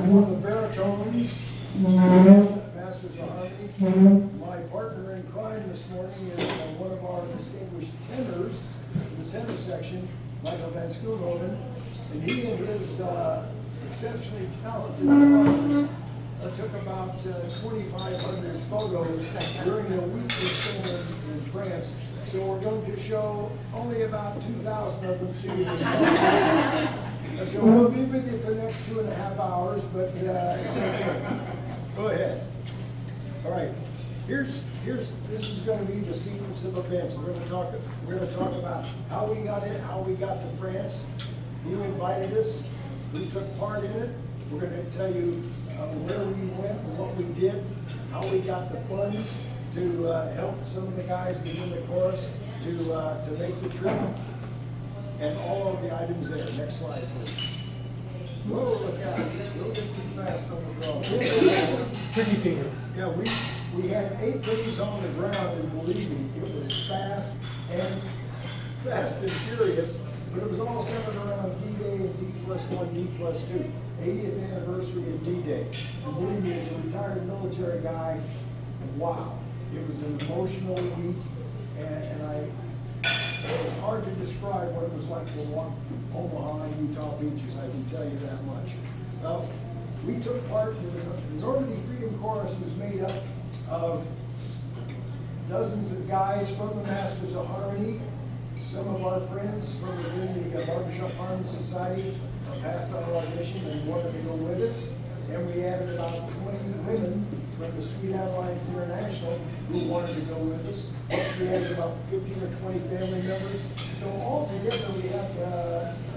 I'm one of the baritones, Masters of Harmony. My partner in crime this morning is one of our distinguished tenors in the tenor section, Michael Van Schoonhoven. And he and his exceptionally talented drummers took about 2,500 photos during a week we spent in France. So we're going to show only about 2,000 of them to you this morning. So we'll be with you for the next 2.5 hours, but it's okay. Go ahead. All right. This is going to be the sequence of events. We're going to talk about how we got in, how we got to France. You invited us. We took part in it. We're going to tell you where we went and what we did, how we got the funds to help some of the guys begin the chorus to make the trip, and all of the items there. Next slide, please. Whoa, look out. Don't get too fast on the draw. Tricky finger. Yeah, we had 8 days on the ground, and believe me, it was fast and furious, but it was all centered around D-Day and D+1, D+2, 80th anniversary of D-Day. And believe me, as a retired military guy, wow, it was an emotional week, and it was hard to describe what it was like to walk Omaha and Utah beaches, I can tell you that much. Well, we took part in the Normandy Freedom Chorus was made up of dozens of guys from the Masters of Harmony. Some of our friends from within the Barbershop Harmony Society passed our audition and wanted to go with us. And we added about 20 women from the Sweet Alliance International who wanted to go with us. Plus we added about 15 or 20 family members. So altogether we had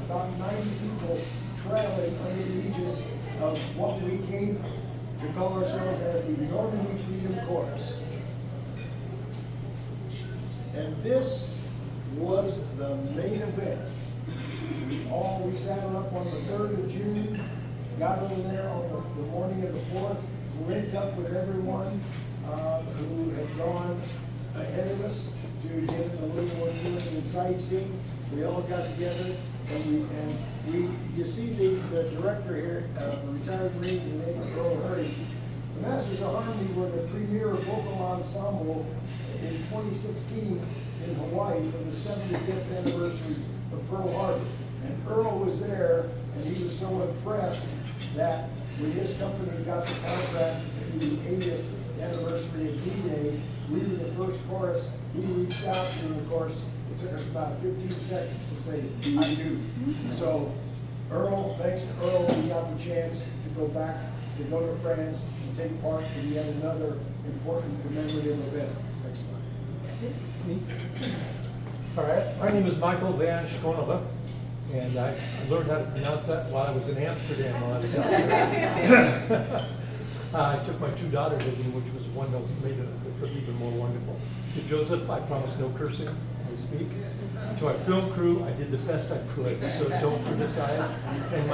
about 90 people traveling under the aegis of what we came to call ourselves as the Normandy Freedom Chorus. And this was the main event. We saddled up on the 3rd of June, got over there on the morning of the 4th, linked up with everyone who had gone ahead of us to get in the little one doing and sightseeing. We all got together, and we you see the director here, the retired Marine named Earl Hurdy. The Masters of Harmony were the premier vocal ensemble in 2016 in Hawaii for the 75th anniversary of Pearl Harbor. And Earl was there, and he was so impressed that when his company got the contract to the 80th anniversary of D-Day, we were the first chorus he reached out to, and of course, it took us about 15 seconds to say, I do. So, Earl, thanks to Earl, we got the chance to go back, to go to France, and take part in yet another important commemorative event. Next slide. All right, my name is Michael Van Schoonhoven, and I learned how to pronounce that while I was in Amsterdam while I was out there. I took my 2 daughters with me, which was one that made the trip even more wonderful. To Joseph, I promised no cursing when I speak. To our film crew, I did the best I could, so don't criticize. And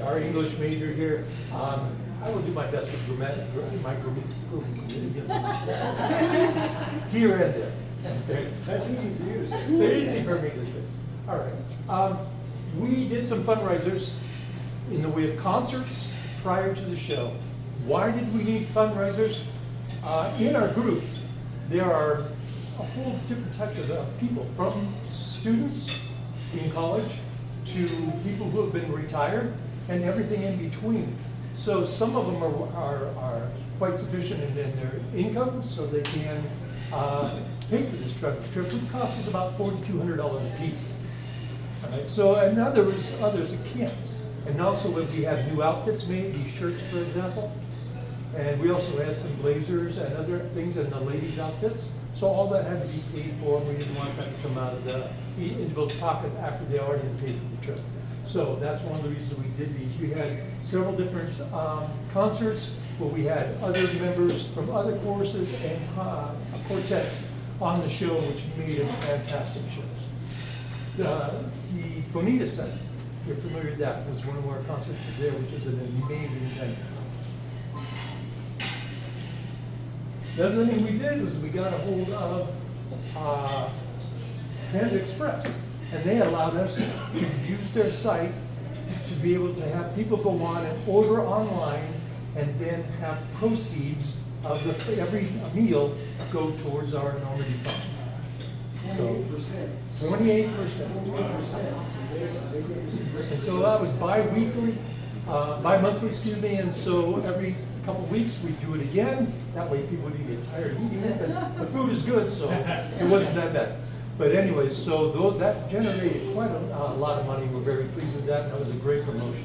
our English major here, I will do my best with my here and there. Okay. That's easy for you to say. Easy for me to say. All right. We did some fundraisers in the way of concerts prior to the show. Why did we need fundraisers? In our group, there are a whole different types of people, from students in college to people who have been retired and everything in between. So some of them are quite sufficient in their income, so they can pay for this trip. The trip costs us about $4,200 a piece. All right, so, and others that can't. And also if we have new outfits made, these shirts for example, and we also had some blazers and other things in the ladies' outfits. So all that had to be paid for, and we didn't want that to come out of the individual's pocket after they already had paid for the trip. So that's one of the reasons we did these. We had several different concerts where we had other members from other choruses and quartets on the show, which made it fantastic shows. The Bonita Center, if you're familiar with that, was one of our concerts there, which is an amazing venue. The other thing we did was we got a hold of Panda Express, and they allowed us to use their site to be able to have people go on and order online and then have proceeds of every meal go towards our Normandy Fund. 28%. 28%. 28%. They gave us a great. And so that was bi-weekly, bi-monthly, excuse me, and so every couple of weeks we do it again. That way people didn't get tired of eating it, but the food is good, so it wasn't that bad. But anyways, so that generated quite a lot of money. We're very pleased with that, and that was a great promotion.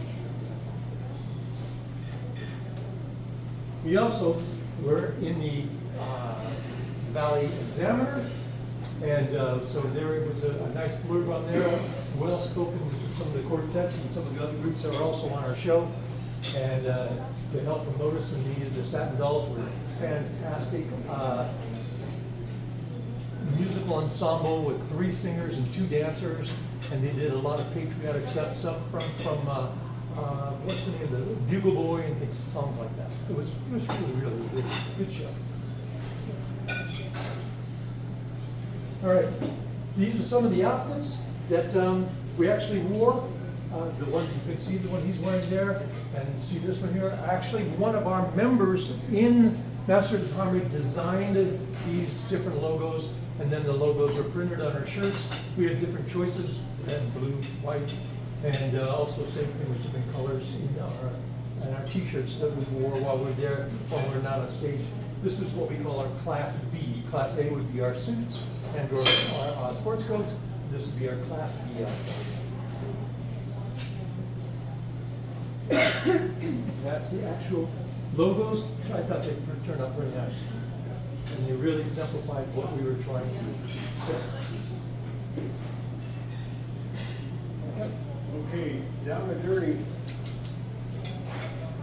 We also were in the Valley Examiner, and so there was a nice blurb on there, well spoken with some of the quartets and some of the other groups that are also on our show. And to help promote us, and the Satin Dolls were fantastic. Musical ensemble with 3 singers and 2 dancers, and they did a lot of patriotic stuff from what's the name of the Bugle Boy and things, songs like that. It was really good show. All right, these are some of the outfits that we actually wore. The one you can see, the one he's wearing there, and see this one here. Actually, one of our members in Masters of the Army designed these different logos, and then the logos were printed on our shirts. We had different choices, red, blue, white, and also same thing with different colors in our t-shirts that we wore while we're there, while we're not on stage. This is what we call our Class B. Class A would be our suits and our sports coats. This would be our Class B outfits. That's the actual logos. I thought they turned out very nice. And they really exemplified what we were trying to say. Okay, down the dirty.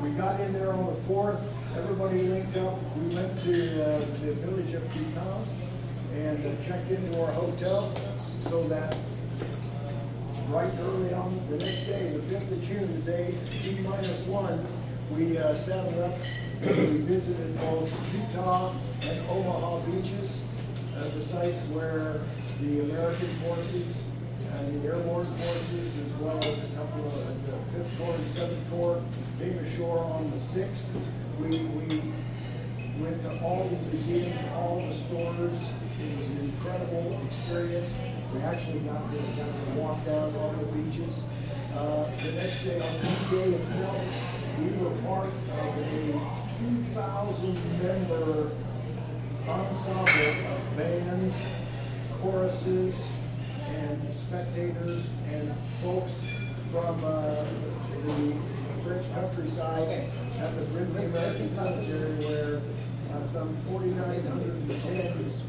We got in there on the 4th. Everybody linked up. We went to the village of Teton and checked into our hotel so that right early on the next day, the 5th of June, the day T-1, we saddled up. We visited both Utah and Omaha beaches, the sites where the American forces and the airborne forces, as well as a couple of the 5th Corps and 7th Corps, came ashore on the 6th. We went to all the museums, all the stores. It was an incredible experience. We actually got to walk down on the beaches. The next day, on the day itself, we were part of a 2,000-member ensemble of bands, choruses, and spectators and folks from the French countryside at the Brindley American Cemetery, where some 4,910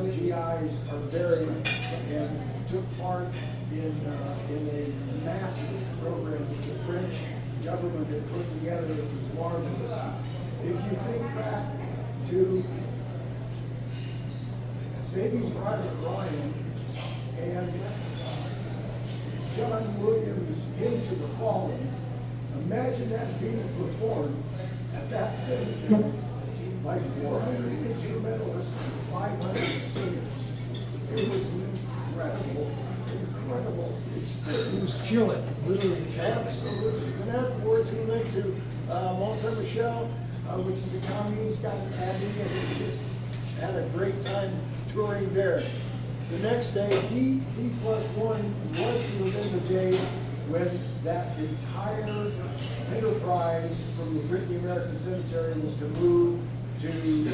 GIs are buried, and took part in a massive program that the French government had put together. It was marvelous. If you think back to Saving Private Ryan and John Williams' Hymn to the Fallen, imagine that being performed at that cemetery by 400 instrumentalists and 500 singers. It was an incredible experience. It was chilling, literally chilling. Absolutely. And afterwards, we went to Mont Saint Michel, which is a commune, it's got an abbey, and we just had a great time touring there. The next day, D+1 was to have been the day when that entire enterprise from the Brittany American Cemetery was to move to the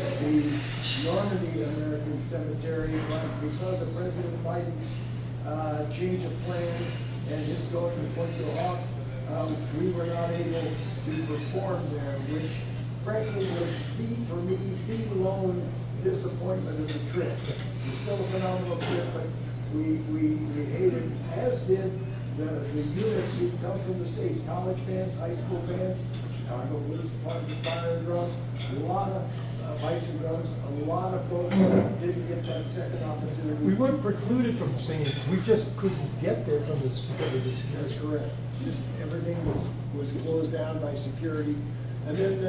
Normandy American Cemetery, but because of President Biden's change of plans and his going to Pointe du Hoc, we were not able to perform there, which frankly was for me, the lone disappointment of the trip. It was still a phenomenal trip, but we hated, as did the units who come from the States, college bands, high school bands, Chicago Police Department, Fire and Drums, a lot of Pipes and Drums, a lot of folks didn't get that second opportunity. We weren't precluded from singing, we just couldn't get there from this because of the security. That's correct. Just everything was closed down by security. And then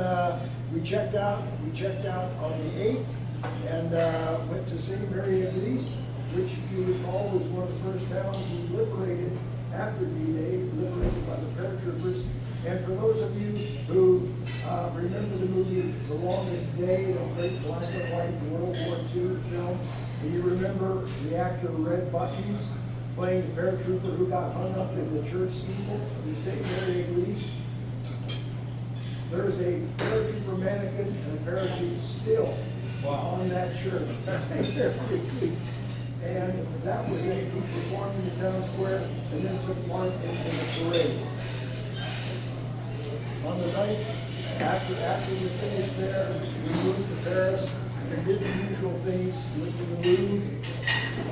we checked out on the 8th and went to St. Mary Église, which, if you recall, was one of the first towns we liberated after D-Day, liberated by the paratroopers. And for those of you who remember the movie The Longest Day, the great black and white World War II film, and you remember the actor Red Buttons playing the paratrooper who got hung up in the church steeple in St. Mary Église? There's a paratrooper mannequin and a parachute still on that church, St. Mary Église. And that was it. He performed in the town square and then took part in the parade. On the night after we finished there, we moved to Paris and did the usual things. Went to the Louvre.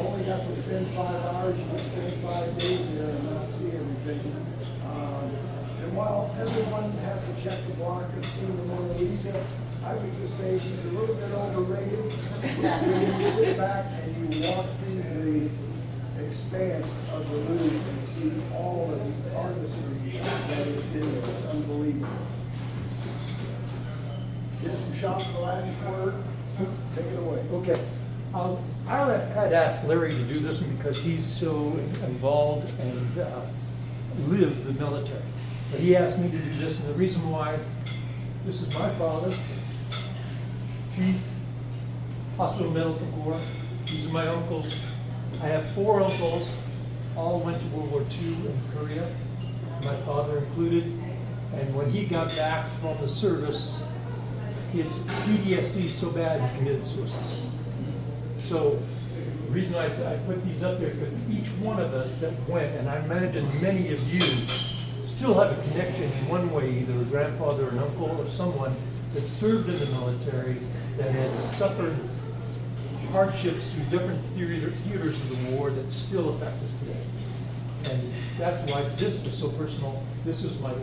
Only got to spend 5 hours. You could spend 5 days there and not see everything. And while everyone has to check the block and see the Mona Lisa, I would just say she's a little bit overrated. When you sit back and you walk through the expanse of the Louvre and see all of the artistry that is in there, it's unbelievable. Get some shop Aladdin's word. Take it away. Okay. I had asked Larry to do this one because he's so involved and lived the military. But he asked me to do this, and the reason why, this is my father, Chief, Hospital Medical Corps. These are my uncles. I have 4 uncles, all went to World War II in Korea, my father included. And when he got back from the service, his PTSD so bad he committed suicide. So the reason I put these up there because each one of us that went, and I imagine many of you still have a connection in one way, either a grandfather, an uncle, or someone that served in the military that has suffered hardships through different theaters of the war that still affect us today. And that's why this was so personal. This was my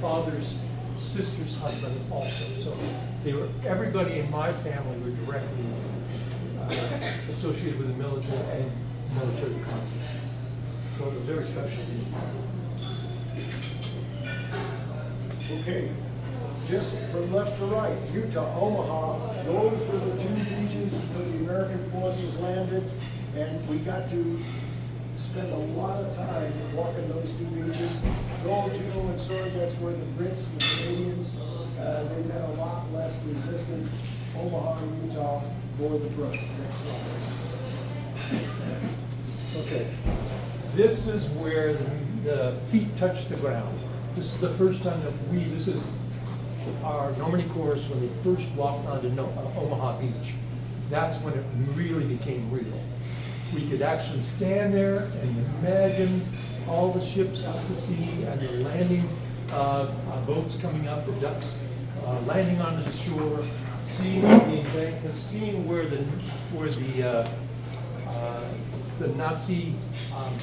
father's sister's husband also. So everybody in my family were directly associated with the military and military conflict. So it was very special. Okay, just from left to right, Utah, Omaha, those were the 2 beaches where the American forces landed, and we got to spend a lot of time walking those 2 beaches. Gold, Juno, and Sword, that's where the Brits and the Canadians, they met a lot less resistance. Omaha and Utah bore the brunt. Next slide. Okay, this is where the feet touch the ground. This is the first time that this is our Normandy Chorus when they first walked onto Omaha Beach. That's when it really became real. We could actually stand there and imagine all the ships out to sea and the landing boats coming up, the ducks landing onto the shore, seeing the embankments, seeing where the Nazi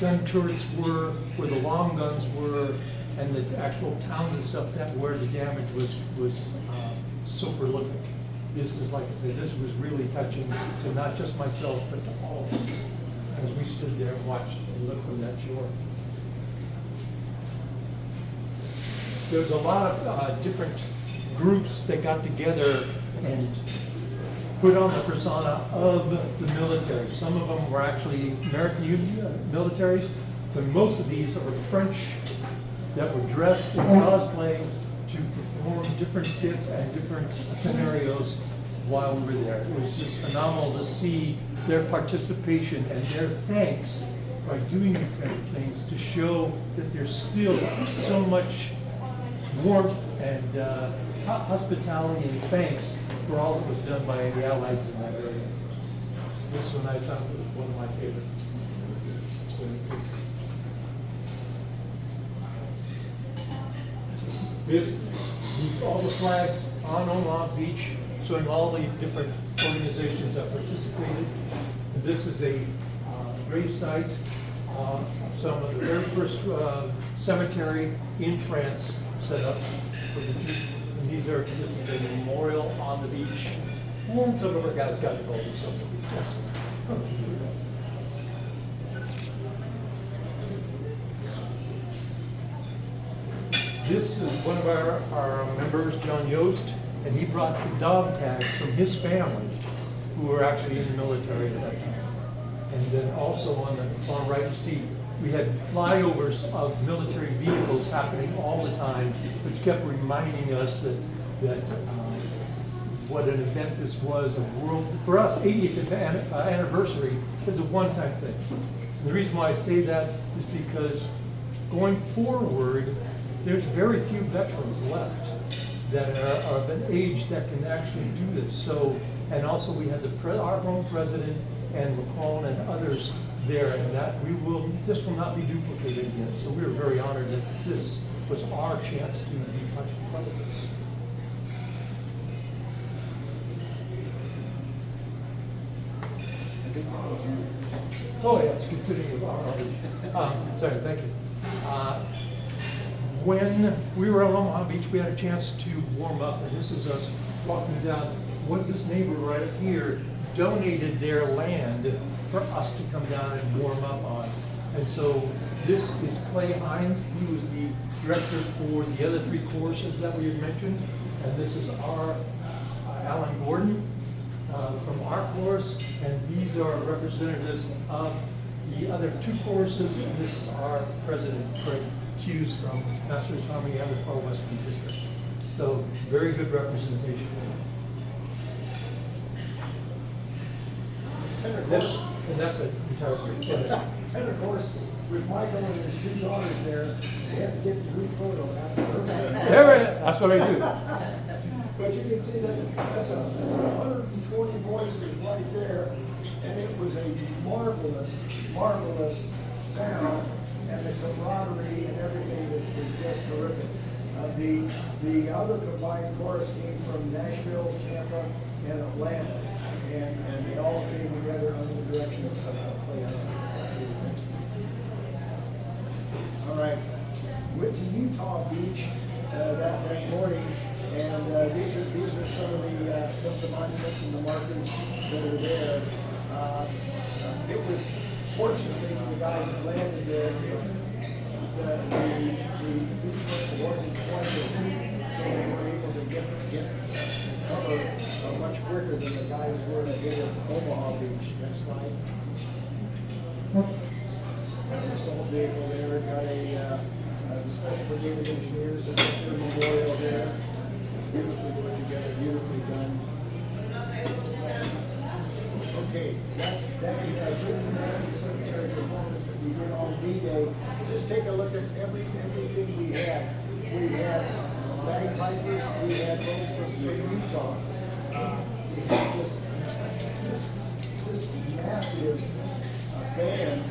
gun turrets were, where the long guns were, and the actual towns and stuff that where the damage was so prolific. This is, like I said, this was really touching to not just myself, but to all of us as we stood there and watched and looked from that shore. There's a lot of different groups that got together and put on the persona of the military. Some of them were actually American military, but most of these are French that were dressed in cosplay to perform different skits and different scenarios while we were there. It was just phenomenal to see their participation and their thanks by doing these kinds of things to show that there's still so much warmth and hospitality and thanks for all that was done by the Allies in that area. This one I thought was one of my favorites. This, all the flags on Omaha Beach, showing all the different organizations that participated. This is a grave site of some of the very first cemetery in France set up for the Jews. And this is a memorial on the beach. And some of our guys got involved in some of these. This is one of our members, John Yost, and he brought the dog tags from his family, who were actually in the military at that time. And then also on the far right, you see we had flyovers of military vehicles happening all the time, which kept reminding us that what an event this was, a world, for us, 80th anniversary is a one-time thing. And the reason why I say that is because going forward, there's very few veterans left that are of an age that can actually do this. So, and also we had our own president and Macron and others there, and that this will not be duplicated again. So we were very honored that this was our chance to be part of this. Oh, yes, considering our age. Sorry, thank you. When we were at Omaha Beach, we had a chance to warm up, and this is us walking down. This neighbor right up here donated their land for us to come down and warm up on. And so this is Clay Hines. He was the director for the other 3 courses that we had mentioned. And this is our Alan Gordon from our course. And these are representatives of the other 2 courses. And this is our president, Craig Hughes, from Masters Army and the Far Western District. So very good representation. And That's an entire group. And of course, with Michael and his 2 daughters there, they had to get the group photo after her. That's what I do. But you can see that's 120 voices right there, and it was a marvelous, marvelous sound, and the camaraderie and everything was just terrific. The other combined chorus came from Nashville, Tampa, and Atlanta, and they all came together under the direction of Clay Hines. All right, went to Utah Beach that morning, and these are some of the monuments and the markers that are there. It was fortunately for the guys that landed there, the beach wasn't quite as deep, so they were able to get cover much quicker than the guys were that did at Omaha Beach next night. Got an assault vehicle there, got the Special Brigade of Engineers, and their memorial there. Beautifully put together, beautifully done. Okay, that American Cemetery performance that we did on D-Day. Just take a look at everything we had. We had bagpipers, we had those from Utah. We had this massive band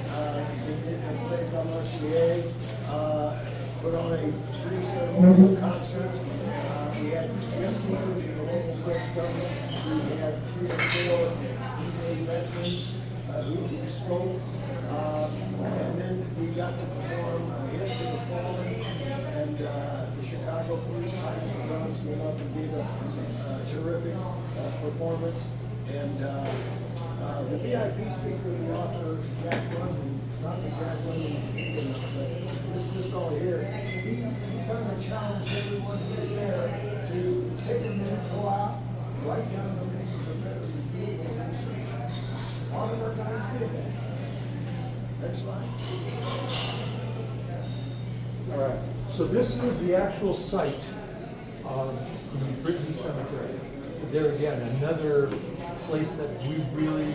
that played on RCA, put on a pre-ceremonial concert. We had guest speakers from the local French government. We had 3 or 4 D-Day veterans who spoke. And then we got to perform Hymn to the Fallen, and the Chicago Police Browns came up and gave a terrific performance. And the VIP speaker of the author, Jack London, not the Jack London, but this fellow here, he kind of challenged everyone who was there to take a minute, go out, write down the name of the veteran, beautiful research. A lot of our guys did that. Next slide. All right. So this is the actual site of the Brittany Cemetery. There again, another place that we really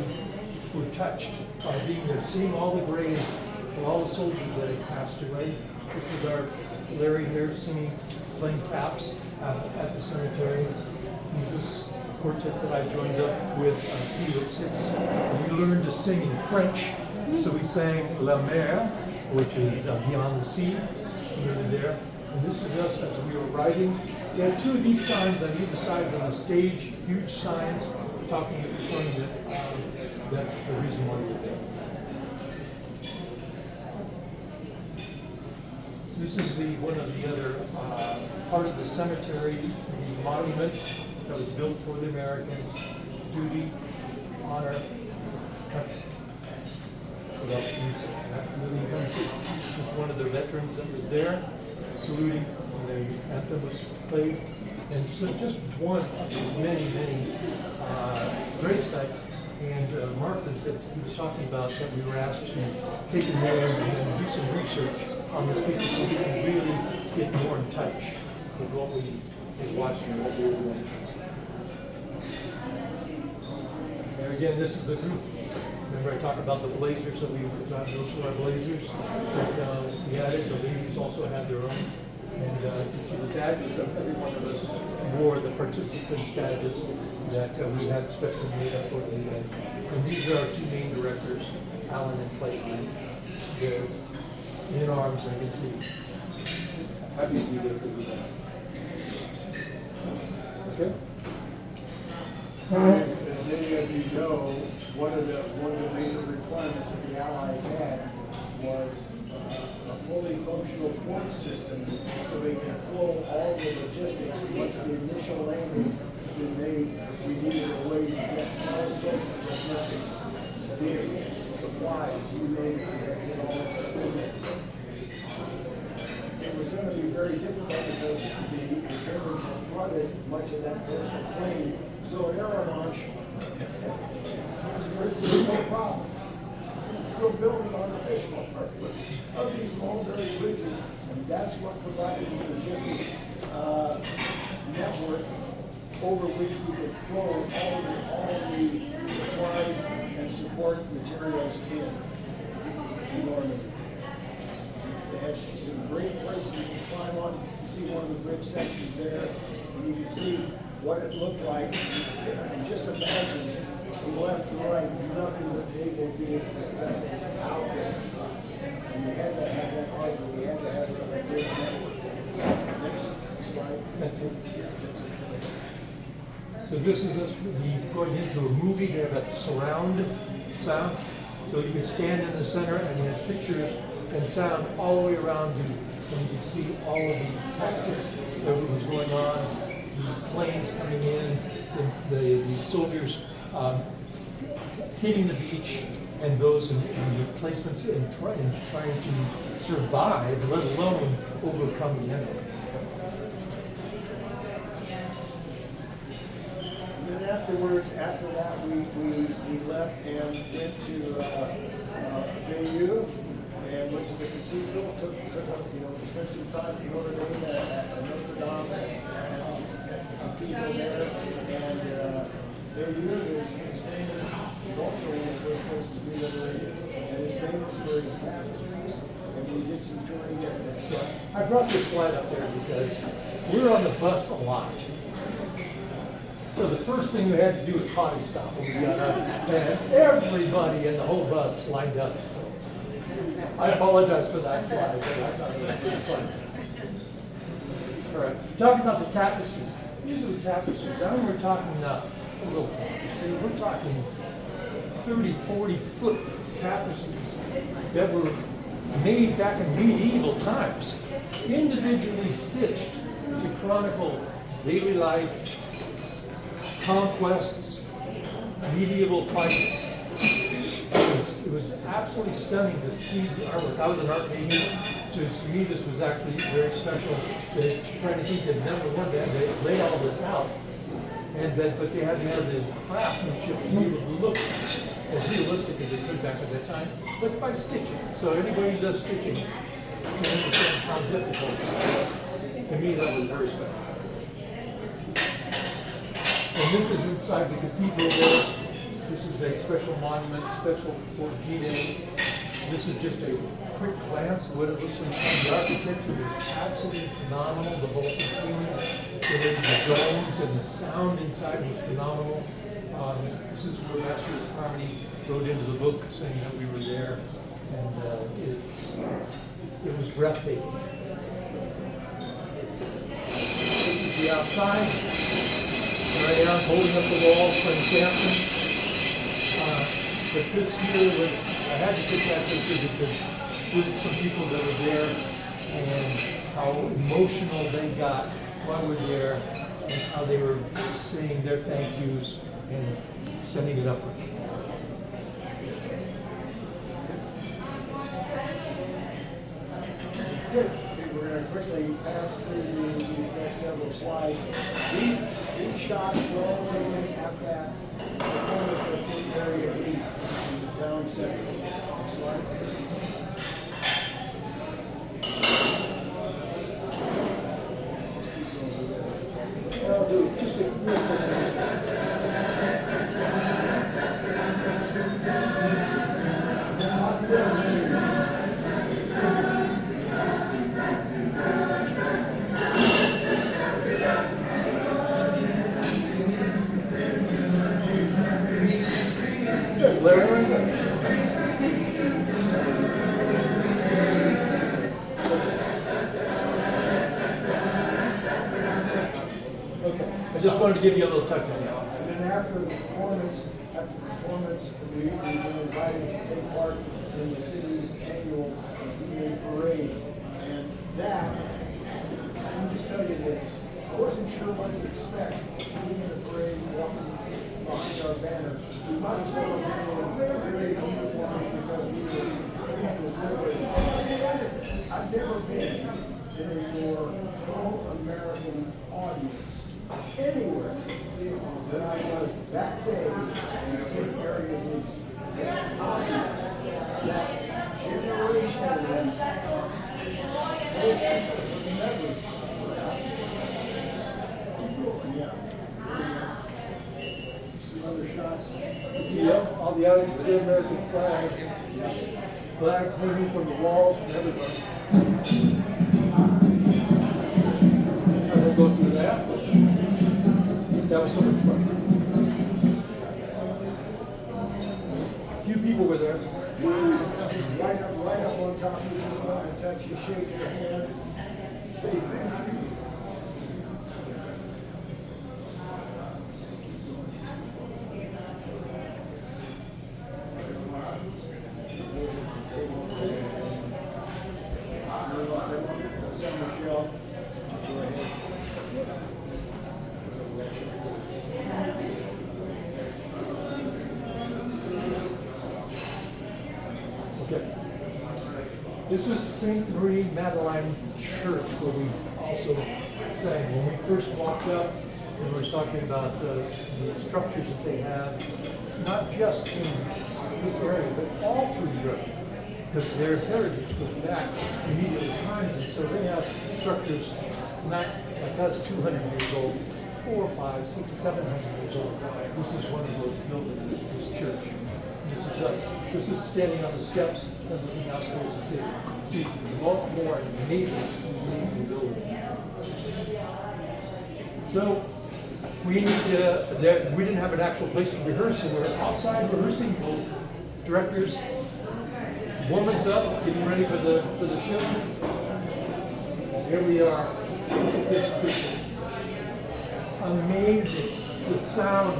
were touched by being there, seeing all the graves of all the soldiers that had passed away. This is our Larry here playing taps at the cemetery. This is a quartet that I joined up with C6. We learned to sing in French. So we sang La Mer, which is Beyond the Sea, there. And this is us as we were riding. We had 2 of these signs on either sides on the stage, huge signs, showing that that's the reason why we're there. This is one of the other part of the cemetery, the monument that was built for the Americans, duty, honor, country. This is one of the veterans that was there, saluting when the anthem was played. And so just one of the many, many grave sites and markers that he was talking about that we were asked to take in there and do some research on this because so we can really get more in touch with what we had watched and what we were doing. And again, this is the group. Remember I talked about the blazers that we got, those were our blazers that we added. The ladies also had their own. And you can see the badges of every one of us wore the participants badges that we had specially made up for the event. And these are our two main directors, Alan and Clayton. They're in arms, I can see. Happy to be there for you. Okay? As many of you know, one of the major requirements that the Allies had was a fully functional point system so they can flow all the logistics. Once the initial landing had been made, we needed a way to get all sorts of logistics, vehicles, supplies, you name it, we had to get all that stuff in there. It was going to be very difficult because the Germans had flooded much of that coastal plain, so an air launch, it's no problem. We're building artificial of these mulberry bridges, and that's what provided the logistics network over which we could flow all the supplies and support materials in Normandy. They had some great places you can climb on. You see one of the bridge sections there, and you can see what it looked like. And just imagine from left to right, nothing but naval vessels out there. And we had to have that harbor, we had to have that big network. Next slide. That's it. Yeah, that's it. So this is us going into a movie. They have a surround sound. So you can stand in the center and you have pictures and sound all the way around you. And you can see all of the tactics that was going on, the planes coming in, the soldiers hitting the beach, and those in the placements and trying to survive, let alone overcome the enemy. And then afterwards, after that, we left and went to Bayeux and went to the cathedral, spent some time in Notre Dame at Notre Dame at the cathedral there. And Bayeux is famous, is also one of the first places we liberated, and is famous for his tapestries. And we did some touring there next time. I brought this slide up there because we're on the bus a lot. So the first thing we had to do was potty stop when we got up, and everybody in the whole bus lined up. I apologize for that slide, but I thought it was pretty fun. All right, talking about the tapestries. These are the tapestries. Now we're talking a little tapestry. We're talking 30, 40-foot tapestries that were made back in medieval times, individually stitched to chronicle daily life, conquests, medieval fights. It was absolutely stunning to see the artwork. I was an art major, so to me this was actually very special. Trying to think that number one, they had to lay all this out, but they had to have the craftsmanship to be able to look as realistic as they could back at that time, but by stitching. So anybody who does stitching can understand how difficult. To me, that was very special. And this is inside the cathedral there. This is a special monument, special for D-Day. This is just a quick glance of what it looks like. The architecture is absolutely phenomenal. The vaulted ceilings, the domes, and the sound inside was phenomenal. This is where Master of Harmony wrote into the book saying that we were there, and it was breathtaking. This is the outside. There I am holding up the wall, playing Samson. But this here was, I had to put that picture because there's some people that were there and how emotional they got while we were there and how they were saying their thank yous and sending it upward. Okay, we're going to quickly pass through these next several slides. These shots were all taken at that performance that's in area east in the town center. Next slide. Let's keep going with that. I'll do just a real quick. Good, Larry. Okay, I just wanted to give you a little touch on that. And then after the performance, we've been invited to take part in the city's annual DA parade. And that, let me just tell you this, I wasn't sure what to expect being in a parade, walking behind our banner. We might as well have been in parade uniforms because we was really, I've never been in a more pro-American audience anywhere than I was that day in St. Mary of Leeds. It's obvious that generationally, those people never yeah. Some other shots. See all the audience with the American flags, flags hanging from the walls and everybody. I won't go through that. That was so much fun. A few people were there. Just right up on top of you, just want to touch you, shake your hand, say thank you. San Michelle, go ahead. Okay. This was St. Marie Madeleine Church where we also sang. When we first walked up and we were talking about the structures that they have, not just in this area, but all through Europe. Because their heritage goes back to medieval times, and so they have structures not like us 200 years old, 4, 5, 6, 700 years old. This is one of those buildings, this church. This is standing on the steps and looking out towards the city. See, more amazing building. So we didn't have an actual place to rehearse, so we're outside rehearsing. Both directors warming us up, getting ready for the show. Here we are. This picture. Amazing. The sound,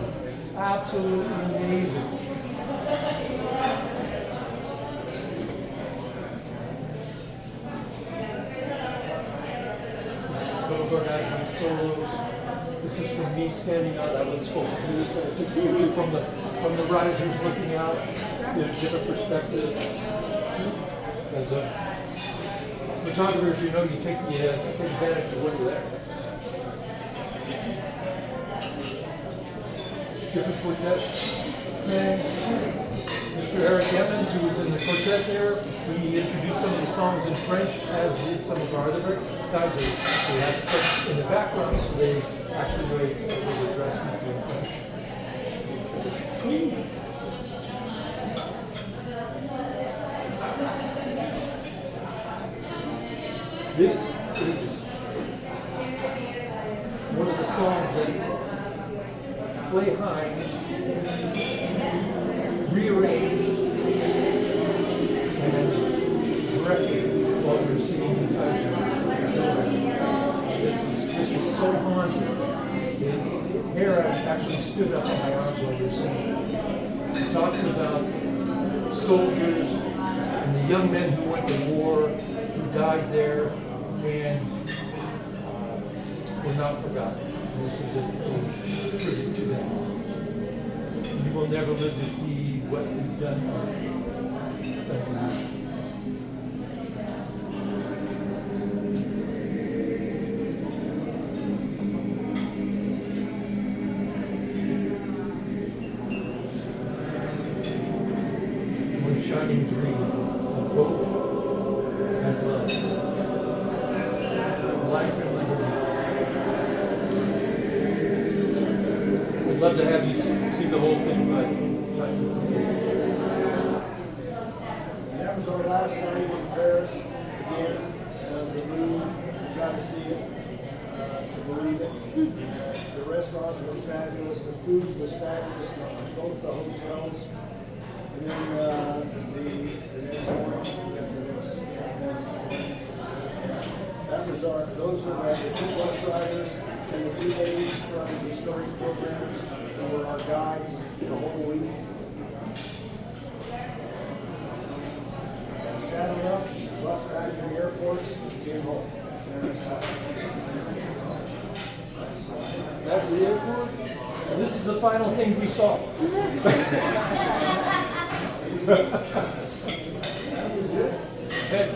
absolutely amazing. Beauregard has my solos. This is from me standing out. I wasn't supposed to do this, but I took a picture from the risers looking out, get a different perspective. As photographers, you know, you take advantage of what you're there. Different quartets sang. Mr. Eric Evans, who was in the quartet there, he introduced some of the songs in French, as did some of our other guys. They had French in the background, so they actually were able to address people in French. This is one of the songs that Clay Hines rearranged and directed while we were singing inside the building. This was so haunting. Hera actually stood up on my arms while we were singing. It talks about soldiers and the young men who went to war, who died there, and were not forgotten. This is a tribute to them. You will never live to see what we've done for you. of hope and love. Life and liberty. I'd love to have you see the whole thing, but That was our last night in Paris. Again, the Louvre, you got to see it to believe it. The restaurants were fabulous. The food was fabulous in both the hotels. And then the next morning, we got the next morning. That was those are the 2 bus drivers and the 2 ladies from the historic programs who were our guides the whole week. Saddled up, bus back to the airports, came home. at the airport, this is the final thing we saw.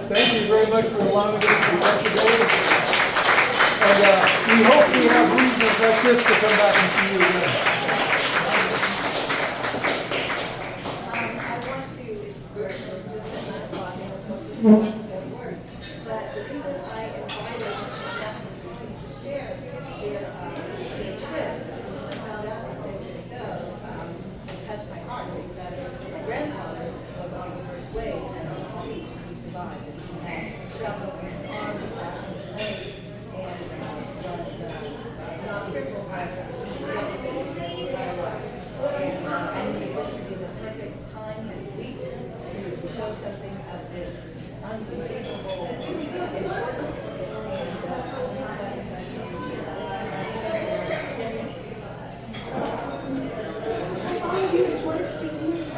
Thank you very much for allowing us to be back today. And we hope we have reasons like this to come back and see you again. I want to, we're just at 9 o'clock and we're supposed to go to work. But the reason I invited Justin to share their trip, when I found out that they were going to go, it touched my heart because my grandfather was on the first wave and on the beach. He survived and he had shrapnel over his arm, his back, his leg, and was not crippled by his entire life. And I knew this would be the perfect time this week to show something of this unbelievable importance. All of you enjoyed seeing this.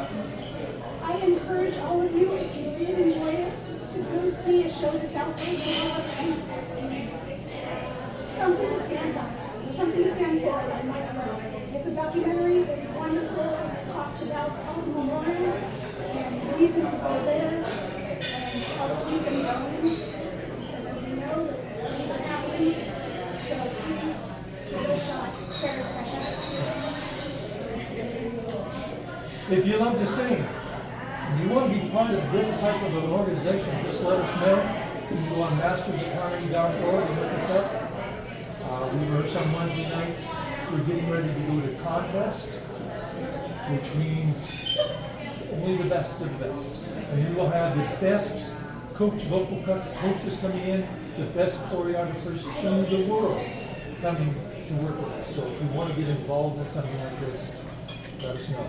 I encourage all of you, if you did enjoy it, to go see a show that's out there. Something to stand by, something to stand for. It's a documentary, it's wonderful, it talks about all the memorials and the reasons they're there and how to keep them going. Because as we know, things are happening. So please give it a shot. It's very special. If you love to sing, and you want to be part of this type of an organization, just let us know. You can go on mastersofharmony.org and look us up. We rehearse on Wednesday nights. We're getting ready to go to contest, which means only the best of the best. And we will have the best vocal coaches coming in, the best choreographers in the world coming to work with us. So if you want to get involved in something like this, let us know.